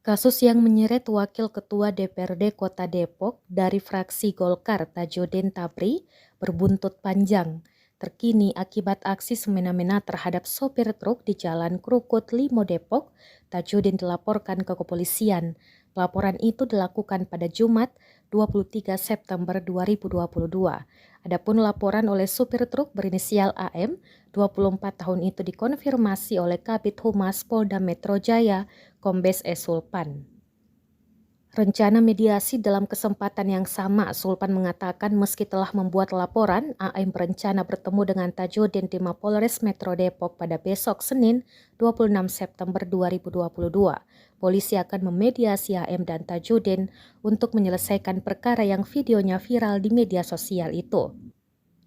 Kasus yang menyeret Wakil Ketua DPRD Kota Depok dari fraksi Golkar Tajudin Tabri berbuntut panjang. Terkini akibat aksi semena-mena terhadap sopir truk di Jalan Krukut Limo Depok, Tajudin dilaporkan ke kepolisian. Pelaporan itu dilakukan pada Jumat 23 September 2022. Adapun laporan oleh supir truk berinisial AM, 24 tahun itu dikonfirmasi oleh Kabid Humas Polda Metro Jaya, Kombes E. Sulpan. Rencana mediasi dalam kesempatan yang sama, Sulpan mengatakan meski telah membuat laporan, AM berencana bertemu dengan Tajudin di Mapolres Metro Depok pada besok Senin 26 September 2022. Polisi akan memediasi AM dan Tajudin untuk menyelesaikan perkara yang videonya viral di media sosial itu.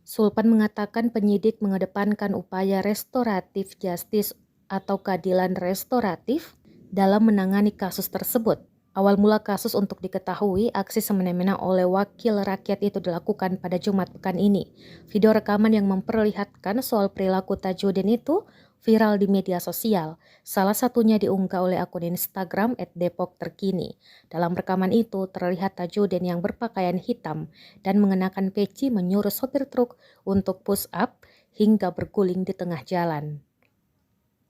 Sulpan mengatakan penyidik mengedepankan upaya restoratif justice atau keadilan restoratif dalam menangani kasus tersebut. Awal mula kasus untuk diketahui, aksi semena-mena oleh wakil rakyat itu dilakukan pada Jumat pekan ini. Video rekaman yang memperlihatkan soal perilaku Tajudin itu viral di media sosial. Salah satunya diunggah oleh akun Instagram @depokterkini. Dalam rekaman itu terlihat Tajudin yang berpakaian hitam dan mengenakan peci menyuruh sopir truk untuk push up hingga berguling di tengah jalan.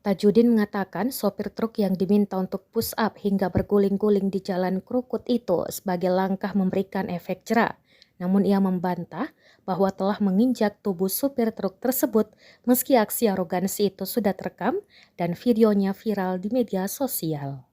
Tajudin mengatakan sopir truk yang diminta untuk push up hingga berguling-guling di Jalan Krukut itu sebagai langkah memberikan efek jera. Namun ia membantah bahwa telah menginjak tubuh supir truk tersebut meski aksi arogansi itu sudah terekam dan videonya viral di media sosial.